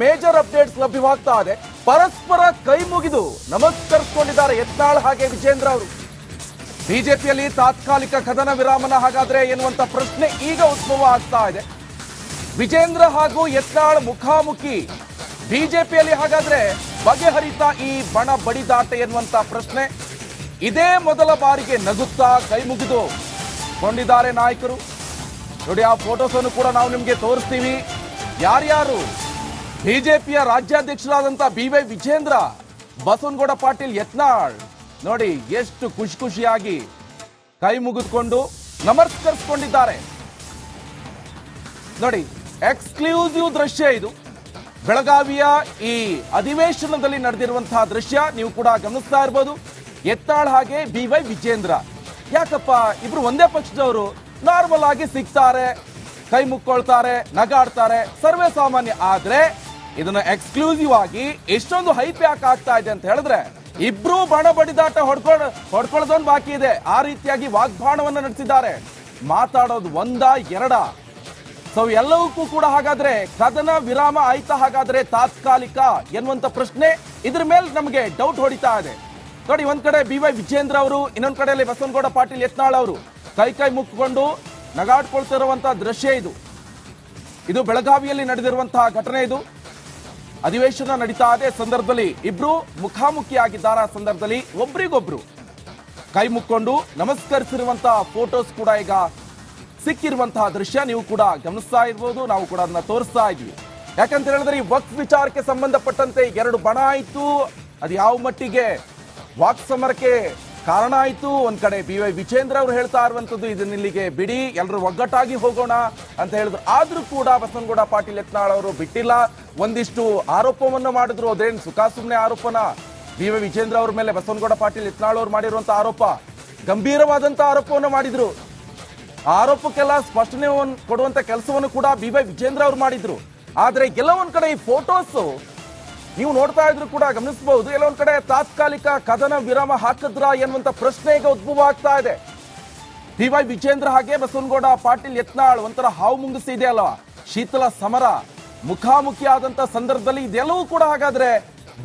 Major updates ಲಭ್ಯವಾಗ್ತಾ ಇದೆ. ಪರಸ್ಪರ ಕೈ ಮುಗಿದು ನಮಸ್ಕರಿಸಿಕೊಂಡಿದ್ದಾರೆ ಯತ್ನಾಳ್ ಹಾಗೆ ವಿಜೇಂದ್ರ ಅವರು. ಬಿಜೆಪಿಯಲ್ಲಿ ತಾತ್ಕಾಲಿಕ ಕದನ ವಿರಾಮನ ಹಾಗಾದ್ರೆ ಎನ್ನುವಂತ ಪ್ರಶ್ನೆ ಈಗ ಉದ್ಭವ ಆಗ್ತಾ ಇದೆ. ವಿಜೇಂದ್ರ ಹಾಗೂ ಯತ್ನಾಳ್ ಮುಖಾಮುಖಿ. ಬಿಜೆಪಿಯಲ್ಲಿ ಹಾಗಾದ್ರೆ ಬಗೆಹರಿತಾ ಈ ಬಣ ಬಡಿದಾಟ ಎನ್ನುವಂತ ಪ್ರಶ್ನೆ. ಇದೇ ಮೊದಲ ಬಾರಿಗೆ ನಗುತ್ತಾ ಕೈ ಮುಗಿದು ಕೊಂಡಿದ್ದಾರೆ ನಾಯಕರು. ನೋಡಿ, ಆ ಫೋಟೋಸ್ ಅನ್ನು ಕೂಡ ನಾವು ನಿಮ್ಗೆ ತೋರಿಸ್ತೀವಿ. ಯಾರ್ಯಾರು ಬಿಜೆಪಿಯ ರಾಜ್ಯಾಧ್ಯಕ್ಷರಾದಂತ BY ವಿಜೇಂದ್ರ, ಬಸವನಗೌಡ ಪಾಟೀಲ್ ಯತ್ನಾಳ್ ನೋಡಿ ಎಷ್ಟು ಖುಷಿಯಾಗಿ ಕೈ ಮುಗಿದುಕೊಂಡು ನಮಸ್ಕರಿಸಿಕೊಂಡಿದ್ದಾರೆ. ನೋಡಿ, ಎಕ್ಸ್ಕ್ಲೂಸಿವ್ ದೃಶ್ಯ ಇದು. ಬೆಳಗಾವಿಯ ಈ ಅಧಿವೇಶನದಲ್ಲಿ ನಡೆದಿರುವಂತಹ ದೃಶ್ಯ ನೀವು ಕೂಡ ಗಮನಿಸ್ತಾ ಇರಬಹುದು. ಯತ್ನಾಳ್ ಹಾಗೆ BY ವಿಜೇಂದ್ರ. ಯಾಕಪ್ಪ ಇಬ್ರು ಒಂದೇ ಪಕ್ಷದವರು, ನಾರ್ಮಲ್ ಆಗಿ ಸಿಗ್ತಾರೆ, ಕೈ ಮುಕ್ಕೊಳ್ತಾರೆ, ನಗಾಡ್ತಾರೆ, ಸರ್ವೇ ಸಾಮಾನ್ಯ. ಆದ್ರೆ ಇದನ್ನ ಎಕ್ಸ್ಕ್ಲೂಸಿವ್ ಆಗಿ ಎಷ್ಟೊಂದು ಹೈಪ್ ಯಾಕೆ ಆಗ್ತಾ ಇದೆ ಅಂತ ಹೇಳಿದ್ರೆ, ಇಬ್ರು ಬಣ ಬಡಿದಾಟ ಹೊಡ್ಕೊಳ್ಳೋದೊಂದು ಬಾಕಿ ಇದೆ. ಆ ರೀತಿಯಾಗಿ ವಾಗ್ಬಾಣವನ್ನ ನಡೆಸಿದ್ದಾರೆ. ಮಾತಾಡೋದು ಒಂದಾ ಎರಡಾ? ಸೊ ಎಲ್ಲವಕ್ಕೂ ಕೂಡ ಹಾಗಾದ್ರೆ ಕದನ ವಿರಾಮ ಆಯ್ತಾ ಹಾಗಾದ್ರೆ ತಾತ್ಕಾಲಿಕ ಎನ್ನುವಂತ ಪ್ರಶ್ನೆ ಇದ್ರ ಮೇಲೆ ನಮಗೆ ಡೌಟ್ ಹೊಡಿತಾ ಇದೆ. ನೋಡಿ, ಒಂದ್ ಕಡೆ BY ವಿಜೇಂದ್ರ ಅವರು, ಇನ್ನೊಂದ್ ಕಡೆಯಲ್ಲಿ ಬಸವನಗೌಡ ಪಾಟೀಲ್ ಯತ್ನಾಳ್ ಅವರು ಕೈ ಮುಕ್ಕೊಂಡು ನಗಾಡ್ಕೊಳ್ತಿರುವಂತಹ ದೃಶ್ಯ ಇದು. ಇದು ಬೆಳಗಾವಿಯಲ್ಲಿ ನಡೆದಿರುವಂತಹ ಘಟನೆ. ಇದು ಅಧಿವೇಶನ ನಡೀತಾ ಇದೆ ಸಂದರ್ಭದಲ್ಲಿ ಇಬ್ರು ಮುಖಾಮುಖಿಯಾಗಿದ್ದಾರೆ. ಆ ಸಂದರ್ಭದಲ್ಲಿ ಒಬ್ರಿಗೊಬ್ರು ಕೈ ಮುಕ್ಕೊಂಡು ನಮಸ್ಕರಿಸಿರುವಂತಹ ಫೋಟೋಸ್ ಕೂಡ ಈಗ ಸಿಕ್ಕಿರುವಂತಹ ದೃಶ್ಯ ನೀವು ಕೂಡ ಗಮನಿಸ್ತಾ ಇರ್ಬೋದು. ನಾವು ಕೂಡ ಅದನ್ನ ತೋರಿಸ್ತಾ ಇದ್ವಿ. ಯಾಕಂತ ಹೇಳಿದ್ರೆ ಈ ವಕ್ಫ್ ವಿಚಾರಕ್ಕೆ ಸಂಬಂಧಪಟ್ಟಂತೆ ಎರಡು ಬಣ ಆಯ್ತು. ಅದು ಯಾವ ಮಟ್ಟಿಗೆ ವಾಕ್ಸಮರಕ್ಕೆ ಕಾರಣ ಆಯ್ತು. ಒಂದ್ ಕಡೆ BY ವಿಜೇಂದ್ರ ಅವರು ಹೇಳ್ತಾ ಇರುವಂತದ್ದು ಇದನ್ನಿಲ್ಲಿಗೆ ಬಿಡಿ, ಎಲ್ಲರೂ ಒಗ್ಗಟ್ಟಾಗಿ ಹೋಗೋಣ ಅಂತ ಹೇಳಿದ್ರು. ಆದ್ರೂ ಕೂಡ ಬಸವನಗೌಡ ಪಾಟೀಲ್ ಯತ್ನಾಳ್ ಅವರು ಬಿಟ್ಟಿಲ್ಲ. ಒಂದಿಷ್ಟು ಆರೋಪವನ್ನು ಮಾಡಿದ್ರು. ಅದೇನು ಸುಮ್ಮನೆ ಆರೋಪನ? BY ವಿಜೇಂದ್ರ ಅವ್ರ ಮೇಲೆ ಬಸವನಗೌಡ ಪಾಟೀಲ್ ಯತ್ನಾಳ್ ಅವರು ಮಾಡಿರುವಂತ ಆರೋಪ ಗಂಭೀರವಾದಂತ ಆರೋಪವನ್ನು ಮಾಡಿದ್ರು. ಆರೋಪಕ್ಕೆಲ್ಲ ಸ್ಪಷ್ಟನೆ ಕೊಡುವಂತ ಕೆಲಸವನ್ನು ಕೂಡ BY ವಿಜೇಂದ್ರ ಅವರು ಮಾಡಿದ್ರು. ಆದ್ರೆ ಕೆಲವೊಂದ್ ಕಡೆ ಈ ಫೋಟೋಸ್ ನೀವು ನೋಡ್ತಾ ಇದ್ರು ಕೂಡ ಗಮನಿಸಬಹುದು. ಎಲ್ಲೊಂದ್ ಕಡೆ ತಾತ್ಕಾಲಿಕ ಕದನ ವಿರಾಮ ಹಾಕಿದ್ರ ಎನ್ನುವಂತ ಪ್ರಶ್ನೆ ಈಗ ಉದ್ಭವ ಆಗ್ತಾ ಇದೆ. BY ವಿಜೇಂದ್ರ ಹಾಗೆ ಬಸವನಗೌಡ ಪಾಟೀಲ್ ಯತ್ನಾಳ್ ಒಂಥರ ಹಾವು ಮುಂಗಿಸಿ ಇದೆ ಅಲ್ವಾ, ಶೀತಲ ಸಮರ ಮುಖಾಮುಖಿ ಆದಂತ ಸಂದರ್ಭದಲ್ಲಿ ಇದೆಲ್ಲವೂ ಕೂಡ ಹಾಗಾದ್ರೆ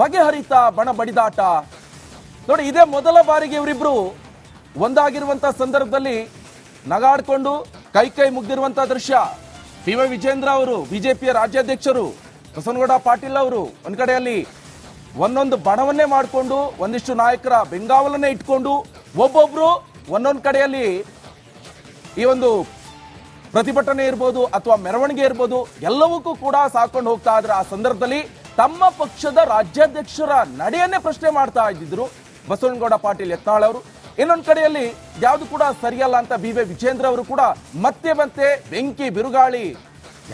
ಬಗೆಹರಿತಾ ಬಣ ಬಡಿದಾಟ. ನೋಡಿ, ಇದೇ ಮೊದಲ ಬಾರಿಗೆ ಇವರಿಬ್ರು ಒಂದಾಗಿರುವಂತ ಸಂದರ್ಭದಲ್ಲಿ ನಗಾಡ್ಕೊಂಡು ಕೈ ಮುಗ್ದಿರುವಂತ ದೃಶ್ಯ. BY ವಿಜೇಂದ್ರ ಅವರು ಬಿಜೆಪಿಯ ರಾಜ್ಯಾಧ್ಯಕ್ಷರು, ಬಸವನಗೌಡ ಪಾಟೀಲ್ ಅವರು ಒಂದ್ ಕಡೆಯಲ್ಲಿ ಒಂದೊಂದು ಬಣವನ್ನೇ ಮಾಡಿಕೊಂಡು ಒಂದಿಷ್ಟು ನಾಯಕರ ಬೆಂಗಾವಲನ್ನೇ ಇಟ್ಕೊಂಡು ಒಬ್ಬೊಬ್ರು ಒಂದೊಂದು ಕಡೆಯಲ್ಲಿ ಈ ಒಂದು ಪ್ರತಿಭಟನೆ ಇರ್ಬೋದು ಅಥವಾ ಮೆರವಣಿಗೆ ಇರ್ಬೋದು ಎಲ್ಲವಕ್ಕೂ ಕೂಡ ಸಾಕೊಂಡು ಹೋಗ್ತಾ ಇದ್ರೆ ಆ ಸಂದರ್ಭದಲ್ಲಿ ತಮ್ಮ ಪಕ್ಷದ ರಾಜ್ಯಾಧ್ಯಕ್ಷರ ನಡೆಯನ್ನೇ ಪ್ರಶ್ನೆ ಮಾಡ್ತಾ ಇದ್ದಿದ್ರು ಬಸವನಗೌಡ ಪಾಟೀಲ್ ಯತ್ನಾಳ್ ಅವರು. ಇನ್ನೊಂದು ಕಡೆಯಲ್ಲಿ ಯಾವುದು ಕೂಡ ಸರಿಯಲ್ಲ ಅಂತ BY ವಿಜೇಂದ್ರ ಅವರು ಕೂಡ ಮತ್ತೆ ಬೆಂಕಿ ಬಿರುಗಾಳಿ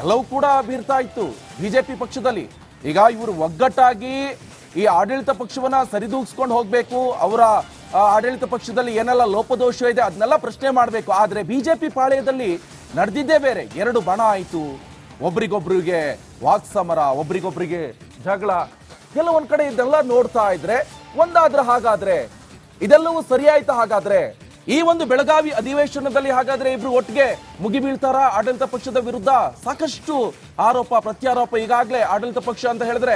ಎಲ್ಲವೂ ಕೂಡ ಬೀರ್ತಾ ಇತ್ತು ಬಿಜೆಪಿ ಪಕ್ಷದಲ್ಲಿ. ಈಗ ಇವರು ಒಗ್ಗಟ್ಟಾಗಿ ಈ ಆಡಳಿತ ಪಕ್ಷವನ್ನ ಸರಿದೂಗಿಸ್ಕೊಂಡು ಹೋಗ್ಬೇಕು, ಅವರ ಆಡಳಿತ ಪಕ್ಷದಲ್ಲಿ ಏನೆಲ್ಲ ಲೋಪದೋಷ ಇದೆ ಅದನ್ನೆಲ್ಲ ಪ್ರಶ್ನೆ ಮಾಡಬೇಕು. ಆದ್ರೆ ಬಿಜೆಪಿ ಪಾಳ್ಯದಲ್ಲಿ ನಡೆದಿದ್ದೇ ಬೇರೆ. ಎರಡು ಬಣ ಆಯ್ತು, ಒಬ್ರಿಗೊಬ್ರಿಗೆ ವಾಕ್ಸಮರ, ಒಬ್ರಿಗೊಬ್ರಿಗೆ ಜಗಳ. ಕೆಲವೊಂದ್ ಕಡೆ ಇದೆಲ್ಲ ನೋಡ್ತಾ ಇದ್ರೆ ಒಂದಾದ್ರೆ ಹಾಗಾದ್ರೆ ಇದೆಲ್ಲವೂ ಸರಿಯಾಯ್ತಾ? ಹಾಗಾದ್ರೆ ಈ ಒಂದು ಬೆಳಗಾವಿ ಅಧಿವೇಶನದಲ್ಲಿ ಹಾಗಾದ್ರೆ ಇಬ್ರು ಒಟ್ಟಿಗೆ ಮುಗಿ ಬೀಳ್ತಾರ ಆಡಳಿತ ಪಕ್ಷದ ವಿರುದ್ಧ? ಸಾಕಷ್ಟು ಆರೋಪ ಪ್ರತ್ಯಾರೋಪ ಈಗಾಗಲೇ ಆಡಳಿತ ಪಕ್ಷ ಅಂತ ಹೇಳಿದ್ರೆ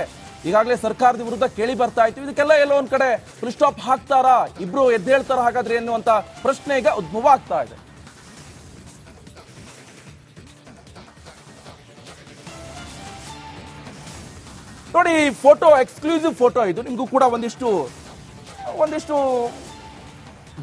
ಈಗಾಗಲೇ ಸರ್ಕಾರದ ವಿರುದ್ಧ ಕೇಳಿ ಬರ್ತಾ ಇತ್ತು. ಇದಕ್ಕೆಲ್ಲ ಎಲ್ಲೋ ಒಂದ್ ಕಡೆ ಫುಲ್ ಸ್ಟಾಪ್ ಹಾಕ್ತಾರಾ, ಇಬ್ರು ಎದ್ದೇಳ್ತಾರ ಹಾಗಾದ್ರೆ ಎನ್ನುವಂತ ಪ್ರಶ್ನೆ ಈಗ ಉದ್ಭವ ಆಗ್ತಾ ಇದೆ. ನೋಡಿ, ಫೋಟೋ ಎಕ್ಸ್ಕ್ಲೂಸಿವ್ ಫೋಟೋ ಇದು. ನಿಮ್ಗೂ ಕೂಡ ಒಂದಿಷ್ಟು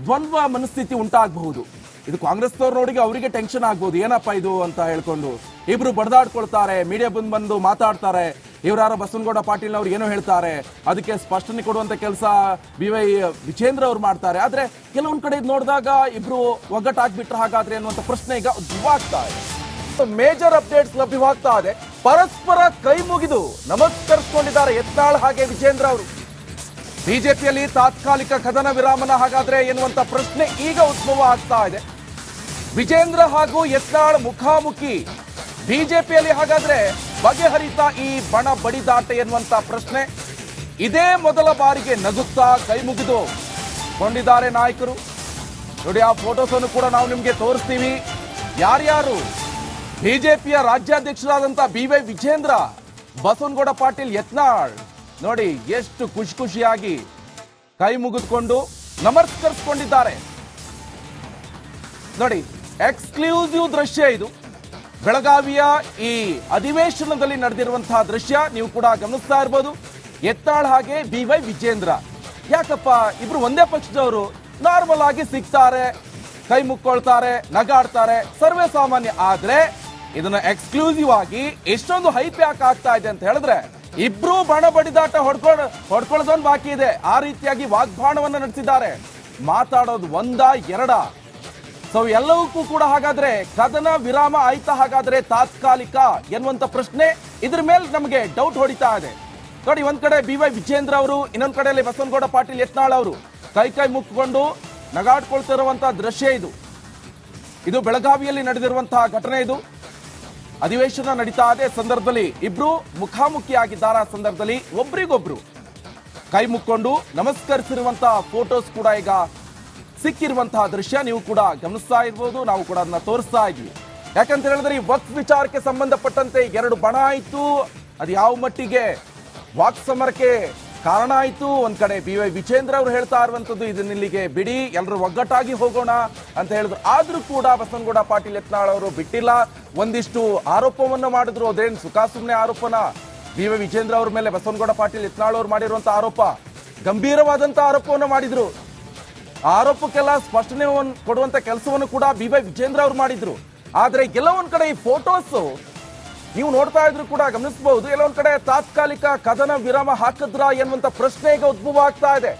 ದ್ವಂದ್ವ ಮನಸ್ಥಿತಿ ಉಂಟಾಗಬಹುದು. ಇದು ಕಾಂಗ್ರೆಸ್ನವ್ರು ನೋಡಿ ಅವರಿಗೆ ಟೆನ್ಷನ್ ಆಗ್ಬಹುದು, ಏನಪ್ಪಾ ಇದು ಅಂತ ಹೇಳ್ಕೊಂಡು ಇಬ್ರು ಬಡದಾಡ್ಕೊಳ್ತಾರೆ, ಮೀಡಿಯಾ ಬಂದು ಮಾತಾಡ್ತಾರೆ. ಇವರಾರ ಬಸವನಗೌಡ ಪಾಟೀಲ್ ಅವ್ರು ಏನೋ ಹೇಳ್ತಾರೆ, ಅದಕ್ಕೆ ಸ್ಪಷ್ಟನೆ ಕೊಡುವಂತ ಕೆಲಸ BY ವಿಜೇಂದ್ರ ಅವ್ರು ಮಾಡ್ತಾರೆ. ಆದ್ರೆ ಕೆಲವೊಂದ್ ಕಡೆ ನೋಡಿದಾಗ ಇಬ್ರು ಒಗ್ಗಟ್ಟಾಗ್ಬಿಟ್ರೆ ಹಾಗಾದ್ರೆ ಅನ್ನುವಂತ ಪ್ರಶ್ನೆ ಈಗ ಉದ್ಭವ ಆಗ್ತಾ ಇದೆ. ಮೇಜರ್ ಅಪ್ಡೇಟ್ಸ್ ಲಭ್ಯವಾಗ್ತಾ ಇದೆ. ಪರಸ್ಪರ ಕೈ ಮುಗಿದು ನಮಸ್ಕರಿಸಿಕೊಂಡಿದ್ದಾರೆ ಯತ್ನಾಳ್ ಹಾಗೆ ವಿಜೇಂದ್ರ ಅವರು. ಬಿಜೆಪಿಯಲ್ಲಿ ತಾತ್ಕಾಲಿಕ ಕದನ ವಿರಾಮನ ಹಾಗಾದ್ರೆ ಎನ್ನುವಂತ ಪ್ರಶ್ನೆ ಈಗ ಉದ್ಭವ ಆಗ್ತಾ ಇದೆ. ವಿಜೇಂದ್ರ ಹಾಗೂ ಯತ್ನಾಳ್ ಮುಖಾಮುಖಿ. ಬಿಜೆಪಿಯಲ್ಲಿ ಹಾಗಾದ್ರೆ ಬಗೆಹರಿತಾ ಈ ಬಣ ಬಡಿದಾಟ ಎನ್ನುವಂತ ಪ್ರಶ್ನೆ. ಇದೇ ಮೊದಲ ಬಾರಿಗೆ ನಗುತ್ತಾ ಕೈ ಮುಗಿದು ಕೊಂಡಿದ್ದಾರೆ ನಾಯಕರು. ನೋಡಿ, ಆ ಫೋಟೋಸ್ ಅನ್ನು ಕೂಡ ನಾವು ನಿಮ್ಗೆ ತೋರಿಸ್ತೀವಿ. ಯಾರ್ಯಾರು ಬಿಜೆಪಿಯ ರಾಜ್ಯಾಧ್ಯಕ್ಷರಾದಂತಹ BY ವಿಜೇಂದ್ರ, ಬಸವನಗೌಡ ಪಾಟೀಲ್ ಯತ್ನಾಳ್ ನೋಡಿ ಎಷ್ಟು ಖುಷಿಯಾಗಿ ಕೈ ಮುಗಿದುಕೊಂಡು ನಮಸ್ಕರಿಸಿಕೊಂಡಿದ್ದಾರೆ. ನೋಡಿ ಎಕ್ಸ್ಕ್ಲೂಸಿವ್ ದೃಶ್ಯ ಇದು. ಬೆಳಗಾವಿಯ ಈ ಅಧಿವೇಶನದಲ್ಲಿ ನಡೆದಿರುವಂತಹ ದೃಶ್ಯ ನೀವು ಕೂಡ ಗಮನಿಸ್ತಾ ಇರಬಹುದು. ಯತ್ನಾಳ್ ಹಾಗೆ BY ವಿಜೇಂದ್ರ, ಯಾಕಪ್ಪ ಇಬ್ರು ಒಂದೇ ಪಕ್ಷದವರು, ನಾರ್ಮಲ್ ಆಗಿ ಸಿಗ್ತಾರೆ, ಕೈ ಮುಕ್ಕೊಳ್ತಾರೆ, ನಗಾಡ್ತಾರೆ, ಸರ್ವೇ ಸಾಮಾನ್ಯ. ಆದ್ರೆ ಇದನ್ನ ಎಕ್ಸ್ಕ್ಲೂಸಿವ್ ಆಗಿ ಎಷ್ಟೊಂದು ಹೈಪ್ ಯಾಕೆ ಆಗ್ತಾ ಇದೆ ಅಂತ ಹೇಳಿದ್ರೆ, ಇಬ್ರು ಬಣ ಬಡಿದಾಟ ಹೊಡ್ಕೊಳ್ಳೋದೊಂದು ಬಾಕಿ ಇದೆ. ಆ ರೀತಿಯಾಗಿ ವಾಗ್ಬಾಣವನ್ನ ನಡೆಸಿದ್ದಾರೆ. ಮಾತಾಡೋದು ಒಂದ ಎರಡ. ಸೊ ಎಲ್ಲವಕ್ಕೂ ಕೂಡ ಹಾಗಾದ್ರೆ ಕದನ ವಿರಾಮ ಆಯ್ತಾ, ಹಾಗಾದ್ರೆ ತಾತ್ಕಾಲಿಕ ಎನ್ನುವಂತ ಪ್ರಶ್ನೆ ಇದ್ರ ಮೇಲೆ ನಮಗೆ ಡೌಟ್ ಹೊಡಿತಾ ಇದೆ. ನೋಡಿ, ಒಂದ್ ಕಡೆ BY ವಿಜೇಂದ್ರ ಅವರು, ಇನ್ನೊಂದ್ ಕಡೆಯಲ್ಲಿ ಬಸವನಗೌಡ ಪಾಟೀಲ್ ಯತ್ನಾಳ್ ಅವರು ಕೈ ಮುಕ್ಕೊಂಡು ನಗಾಡ್ಕೊಳ್ತಿರುವಂತಹ ದೃಶ್ಯ ಇದು. ಇದು ಬೆಳಗಾವಿಯಲ್ಲಿ ನಡೆದಿರುವಂತಹ ಘಟನೆ. ಇದು ಅಧಿವೇಶನ ನಡೀತಾ ಇದೆ ಸಂದರ್ಭದಲ್ಲಿ ಇಬ್ರು ಮುಖಾಮುಖಿ ಆಗಿದ್ದಾರೆ. ಸಂದರ್ಭದಲ್ಲಿ ಒಬ್ರಿಗೊಬ್ರು ಕೈ ಮುಕ್ಕೊಂಡು ನಮಸ್ಕರಿಸಿರುವಂತಹ ಫೋಟೋಸ್ ಕೂಡ ಈಗ ಸಿಕ್ಕಿರುವಂತಹ ದೃಶ್ಯ ನೀವು ಕೂಡ ಗಮನಿಸ್ತಾ ಇರ್ಬೋದು. ನಾವು ಕೂಡ ಅದನ್ನ ತೋರಿಸ್ತಾ ಇದ್ವಿ. ಯಾಕಂತ ಹೇಳಿದ್ರೆ ಈ ವಕ್ಫ್ ವಿಚಾರಕ್ಕೆ ಸಂಬಂಧಪಟ್ಟಂತೆ ಎರಡು ಬಣ ಆಯ್ತು. ಅದು ಯಾವ ಮಟ್ಟಿಗೆ ವಾಕ್ ಸಮರಕ್ಕೆ ಕಾರಣ ಆಯ್ತು. ಒಂದ್ ಕಡೆ BY ವಿಜೇಂದ್ರ ಅವರು ಹೇಳ್ತಾ ಇರುವಂತದ್ದು ಇದನ್ನಿಲ್ಲಿಗೆ ಬಿಡಿ, ಎಲ್ಲರೂ ಒಗ್ಗಟ್ಟಾಗಿ ಹೋಗೋಣ ಅಂತ ಹೇಳಿದ್ರು. ಆದ್ರೂ ಕೂಡ ಬಸವನಗೌಡ ಪಾಟೀಲ್ ಯತ್ನಾಳ್ ಅವರು ಬಿಟ್ಟಿಲ್ಲ. ಒಂದಿಷ್ಟು ಆರೋಪವನ್ನ ಮಾಡಿದ್ರು. ಅದೇನು ಸುಖಾಸುಮ್ನೆ ಆರೋಪನ BY ವಿಜೇಂದ್ರ ಅವ್ರ ಮೇಲೆ ಬಸವನಗೌಡ ಪಾಟೀಲ್ ಯತ್ನಾಳ್ ಅವರು ಮಾಡಿರುವಂತ ಆರೋಪ ಗಂಭೀರವಾದಂತ ಆರೋಪವನ್ನು ಮಾಡಿದ್ರು. ಆರೋಪಕ್ಕೆಲ್ಲ ಸ್ಪಷ್ಟನೆ ಕೊಡುವಂತ ಕೆಲಸವನ್ನು ಕೂಡ BY ವಿಜೇಂದ್ರ ಅವರು ಮಾಡಿದ್ರು. ಆದ್ರೆ ಕೆಲವೊಂದ್ ಕಡೆ ಈ ಫೋಟೋಸ್ ನೀವು ನೋಡ್ತಾ ಇದ್ರು ಕೂಡ ಗಮನಿಸಬಹುದು. ಎಲ್ಲೊಂದ್ ಕಡೆ ತಾತ್ಕಾಲಿಕ ಕದನ ವಿರಾಮ ಹಾಕಿದ್ರ ಎನ್ನುವಂತ ಪ್ರಶ್ನೆ ಈಗ ಉದ್ಭವ ಆಗ್ತಾ ಇದೆ.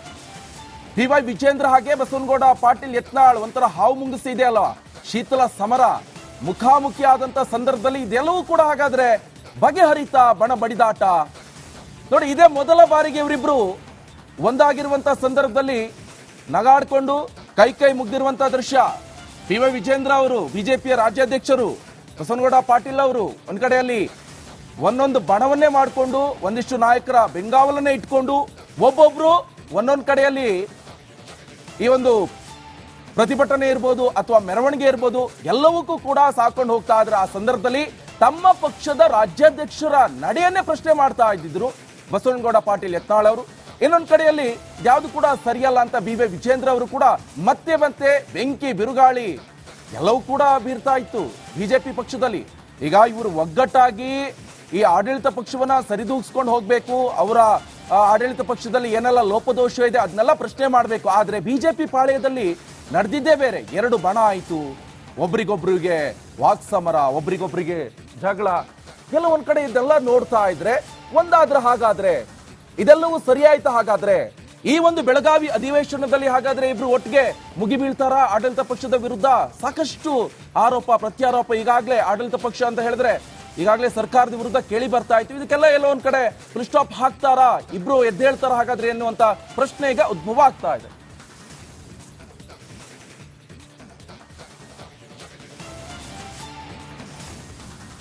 BY ವಿಜೇಂದ್ರ ಹಾಗೆ ಬಸವನಗೌಡ ಪಾಟೀಲ್ ಯತ್ನಾಳ್ ಒಂಥರ ಹಾವು ಮುಂಗಿಸಿ ಇದೆ ಅಲ್ವಾ, ಶೀತಲ ಸಮರ ಮುಖಾಮುಖಿ ಆದಂತ ಸಂದರ್ಭದಲ್ಲಿ ಇದೆಲ್ಲವೂ ಕೂಡ ಹಾಗಾದ್ರೆ ಬಗೆಹರಿತಾ ಬಣ ಬಡಿದಾಟ. ನೋಡಿ, ಇದೇ ಮೊದಲ ಬಾರಿಗೆ ಇವರಿಬ್ರು ಒಂದಾಗಿರುವಂತ ಸಂದರ್ಭದಲ್ಲಿ ನಗಾಡ್ಕೊಂಡು ಕೈ ಮುಗ್ದಿರುವಂತಹ ದೃಶ್ಯ. BY ವಿಜೇಂದ್ರ ಅವರು ಬಿಜೆಪಿಯ ರಾಜ್ಯಾಧ್ಯಕ್ಷರು, ಬಸವನಗೌಡ ಪಾಟೀಲ್ ಅವರು ಒಂದ್ ಕಡೆಯಲ್ಲಿ ಒಂದೊಂದು ಬಣವನ್ನೇ ಮಾಡಿಕೊಂಡು ಒಂದಿಷ್ಟು ನಾಯಕರ ಬೆಂಗಾವಲನ್ನೇ ಇಟ್ಕೊಂಡು ಒಬ್ಬೊಬ್ರು ಒಂದೊಂದು ಕಡೆಯಲ್ಲಿ ಈ ಒಂದು ಪ್ರತಿಭಟನೆ ಇರ್ಬೋದು ಅಥವಾ ಮೆರವಣಿಗೆ ಇರ್ಬೋದು ಎಲ್ಲವಕ್ಕೂ ಕೂಡ ಸಾಕೊಂಡು ಹೋಗ್ತಾ ಇದ್ರೆ ಆ ಸಂದರ್ಭದಲ್ಲಿ ತಮ್ಮ ಪಕ್ಷದ ರಾಜ್ಯಾಧ್ಯಕ್ಷರ ನಡೆಯನ್ನೇ ಪ್ರಶ್ನೆ ಮಾಡ್ತಾ ಇದ್ದಿದ್ರು ಬಸವನಗೌಡ ಪಾಟೀಲ್ ಯತ್ನಾಳ್ ಅವರು. ಇನ್ನೊಂದು ಕಡೆಯಲ್ಲಿ ಯಾವುದು ಕೂಡ ಸರಿಯಲ್ಲ ಅಂತ BY ವಿಜೇಂದ್ರ ಅವರು ಕೂಡ ಮತ್ತೆ ಬೆಂಕಿ ಬಿರುಗಾಳಿ ಎಲ್ಲವೂ ಕೂಡ ಬೀರ್ತಾ ಇತ್ತು ಬಿಜೆಪಿ ಪಕ್ಷದಲ್ಲಿ. ಈಗ ಇವರು ಒಗ್ಗಟ್ಟಾಗಿ ಈ ಆಡಳಿತ ಪಕ್ಷವನ್ನ ಸರಿದೂಗಿಸ್ಕೊಂಡು ಹೋಗ್ಬೇಕು, ಅವರ ಆಡಳಿತ ಪಕ್ಷದಲ್ಲಿ ಏನೆಲ್ಲ ಲೋಪದೋಷ ಇದೆ ಅದನ್ನೆಲ್ಲ ಪ್ರಶ್ನೆ ಮಾಡಬೇಕು. ಆದ್ರೆ ಬಿಜೆಪಿ ಪಾಳ್ಯದಲ್ಲಿ ನಡೆದಿದ್ದೇ ಬೇರೆ. ಎರಡು ಬಣ ಆಯ್ತು, ಒಬ್ರಿಗೊಬ್ರಿಗೆ ವಾಕ್ ಸಮರ, ಒಬ್ರಿಗೊಬ್ರಿಗೆ ಜಗಳ. ಕೆಲವೊಂದ್ ಕಡೆ ಇದೆಲ್ಲ ನೋಡ್ತಾ ಇದ್ರೆ ಒಂದಾದ್ರೆ ಹಾಗಾದ್ರೆ ಇದೆಲ್ಲವೂ ಸರಿಯಾಯ್ತಾ? ಹಾಗಾದ್ರೆ ಈ ಒಂದು ಬೆಳಗಾವಿ ಅಧಿವೇಶನದಲ್ಲಿ ಹಾಗಾದ್ರೆ ಇಬ್ರು ಒಟ್ಟಿಗೆ ಮುಗಿಬೀಳ್ತಾರ ಆಡಳಿತ ಪಕ್ಷದ ವಿರುದ್ಧ? ಸಾಕಷ್ಟು ಆರೋಪ ಪ್ರತ್ಯಾರೋಪ ಈಗಾಗಲೇ ಆಡಳಿತ ಪಕ್ಷ ಅಂತ ಹೇಳಿದ್ರೆ ಈಗಾಗಲೇ ಸರ್ಕಾರದ ವಿರುದ್ಧ ಕೇಳಿ ಬರ್ತಾ ಇತ್ತು. ಇದಕ್ಕೆಲ್ಲ ಎಲ್ಲೋ ಒಂದ್ ಕಡೆ ಫುಲ್ ಸ್ಟಾಪ್ ಹಾಕ್ತಾರಾ, ಇಬ್ರು ಎದ್ದೇಳ್ತಾರ ಹಾಗಾದ್ರೆ ಎನ್ನುವಂತ ಪ್ರಶ್ನೆ ಈಗ ಉದ್ಭವ ಆಗ್ತಾ ಇದೆ.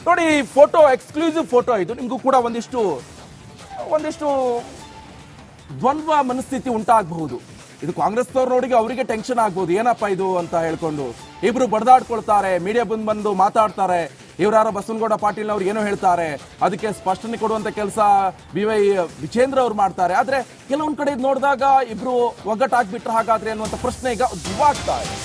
ನೋಡಿ, ಫೋಟೋ ಎಕ್ಸ್ಕ್ಲೂಸಿವ್ ಫೋಟೋ ಇದು. ನಿಮ್ಗೂ ಕೂಡ ಒಂದಿಷ್ಟು ದ್ವಂದ್ವ ಮನಸ್ಥಿತಿ ಉಂಟಾಗಬಹುದು. ಇದು ಕಾಂಗ್ರೆಸ್ನವ್ರು ನೋಡಿ ಅವರಿಗೆ ಟೆನ್ಷನ್ ಆಗ್ಬಹುದು, ಏನಪ್ಪಾ ಇದು ಅಂತ ಹೇಳ್ಕೊಂಡು ಇಬ್ರು ಬಡದಾಡ್ಕೊಳ್ತಾರೆ, ಮೀಡಿಯಾ ಬಂದು ಮಾತಾಡ್ತಾರೆ. ಇವರಾರ ಬಸವನಗೌಡ ಪಾಟೀಲ್ ಅವ್ರು ಏನೋ ಹೇಳ್ತಾರೆ, ಅದಕ್ಕೆ ಸ್ಪಷ್ಟನೆ ಕೊಡುವಂತ ಕೆಲಸ BY ವಿಜೇಂದ್ರ ಅವ್ರು ಮಾಡ್ತಾರೆ. ಆದ್ರೆ ಕೆಲವೊಂದ್ ಕಡೆ ನೋಡಿದಾಗ ಇಬ್ರು ಒಗ್ಗಟ್ಟಾಗ್ಬಿಟ್ರೆ ಹಾಗಾದ್ರೆ ಅನ್ನುವಂತ ಪ್ರಶ್ನೆ ಈಗ ಉದ್ಭವ ಆಗ್ತಾ ಇದೆ.